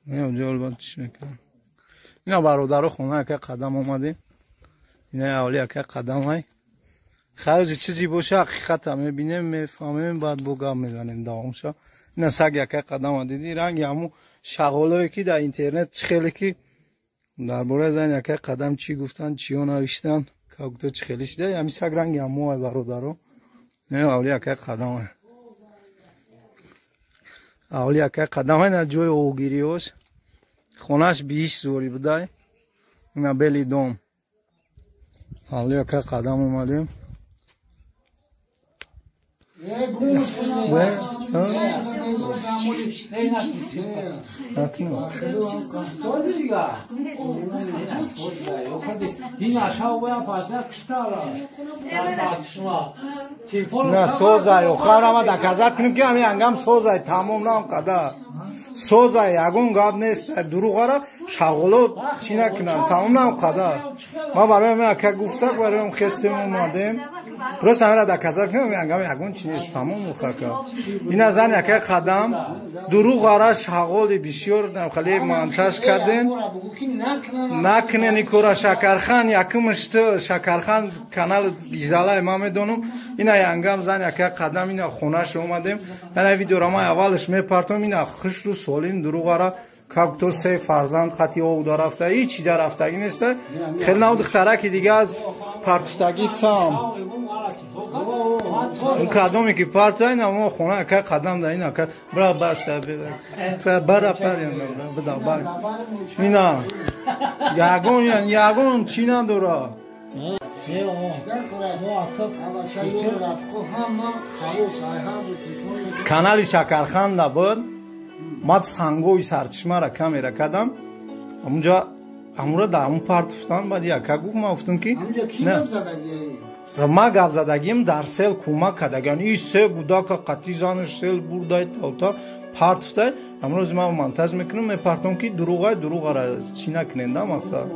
نه اونجا البته چی میکنم اینا برادر خونه که قدم اومدیم اینا اولی که قدم های خیلی چیزی باشه حقیقت هم میبینیم میفهمیم بعد بگم میزنیم دوامشا اینا سگ یک قدم دیدی رنگ همو شغالایی که در اینترنت خیلی که درباره زن یک قدم چی گفتن چی نوشتن که چه خیلیش ده همین سگ رنگ همو های برادر نه اولی یک قدم های اولی یک قدم های نه جوی اوگیری هاش خونش بیش زوری بوده اینا بلی دوم اولی یک قدم اومدیم نه سوزای آخر ما دکازات کنیم که همین انگام سوزای تمام نام قدر سوزای یگون گاب نیست دروغ را شغلو چی نکنن تمام نام قدر ما برای ما که گفتک برای اون خستیم اومدیم درست همه را دکازات کنیم انگام یگون چی نیست تمام مخکر این از این یک قدم دروغ را شغل بسیار خیلی منتش کردن نکنه نیکورا شکرخان یکمشت شکرخان کانال بیزاله ما میدونم اینا انگام زن یک قدم اینا خونهش اومدیم یعنی ویدیو را ما اولش میپرتم اینا خوش رو سولین دروغ را که تو سه فرزند خطی او دارفته هیچی دارفتگی نیست خیلی نو دخترکی دیگه از پرتفتگی تام اون قدمی که پرت اینا ما خونه که قدم ده اینا که برا برسه برا پریم بدا بر اینا یگون چی نداره کانال شکرخان نبود ماد سنگوی سرچشمه را کامera کردم اونجا امورا در اون پرتفتان بعد یک گفت ما گفتم که نه ما گپ زدگیم در سیل کمک کردگان این سه بودا که قطعی زانش سیل بردای تا پرتفته امروز ما منتظر میکنم میپرتم که دروغ را چی نکننده مقصد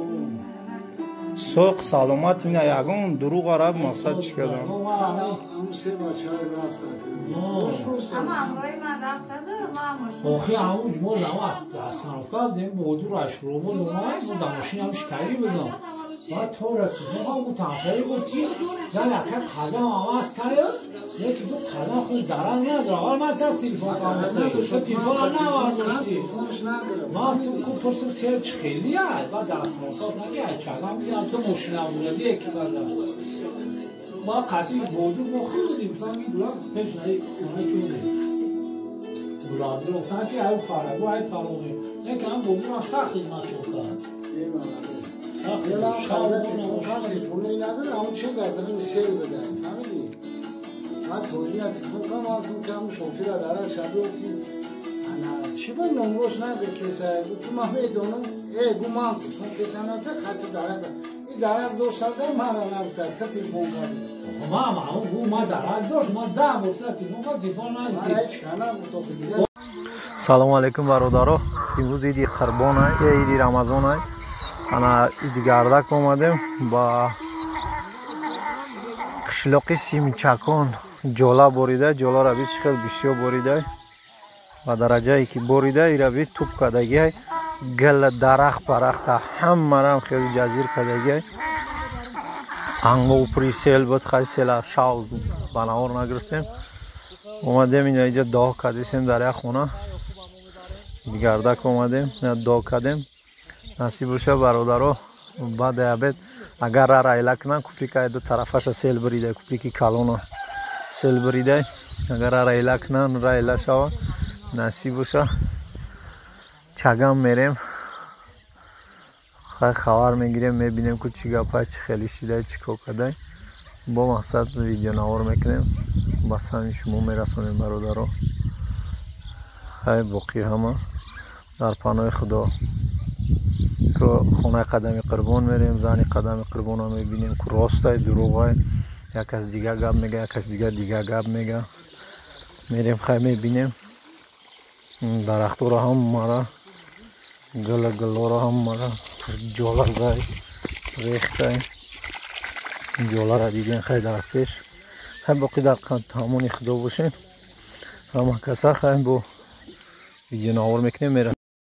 سوق سلامت اینا یگون دروغ را مقصد چی کردم همون سه بچه های رفتن اما امروی من رفتن آخی همون جمعه لما از سنفکر دیم بودو رو اشکرو بود و در ماشین همون شکری بدم بعد تو رسید ها بود تنفری گفتی زن اکر قدم همه از تایه یکی دو قدم خود درن نداره آقا من تا تلفون کنم شد تلفون هم نواردستی ما تو پرسم سرچ خیلی هست بعد در سنفکر نگه چگم بیدم تو ماشین هم بودی یکی بدم ما قطعی بودو مخیل بودیم سامی دولار پیش نهی کنه کنه بلاده افتن که های فرگو های تمامی یکی هم بودو من سخت خدمت شد تلفونی نداره همون چه بدنه سیل بدن فهمیدی من توضیح تلفون کنم آن که همون شوفی را داره شده که چی باید نمروش نبکسه تو من میدونم گو ما هم تلفون کسانه تا خط داره این داره دوست داره من را نبکسه تا تلفون کنی ما داره دوست ما ده بسته تلفون کنم تلفون نداره من هیچ کنم سلام علیکم برادرها امروز ایدی قربان های ایدی رمضان های انا ایدی گردک اومدیم با قشلاقی سیمچکان جولا بریده جولا را بیش خیلی بسیار بریده و درجه ای که بریده ای را بی توپ کدگی گل درخت پرخت همه را خیلی جزیر کدگی سنگو پری سیل بود خیلی سیل شاو بناور نگرستیم اومدیم اینجا داغ کدیسیم در یک خونه گردک اومدیم داغ کدیم نصیب بشه برادرها بعد عبد اگر را رایله کنن کپی که دو طرفش سیل بریده کپی که کالون سیل بریده اگر را رایله کنن رایله شو نصیب بشه چگم میریم خیلی خبر میگیریم میبینیم که چی گپه چی خیلی شیده چی کوکده با مقصد ویدیو نوار میکنیم بس همین شما میرسونیم برادرها خیلی باقی همه در پناه خدا که خونه قدم قربان میریم زنی قدم قربان ها میبینیم که راست های دروغ های یک از دیگه گپ میگه یک از دیگه گپ میگه میریم خیلی میبینیم درخت را هم مرا گل را هم مرا جولا زای ریخته جولا را دیدین خیلی در پیش خیلی باقی در همون خدا باشین همه کسا خیلی با ویدیو نوار میکنیم میرم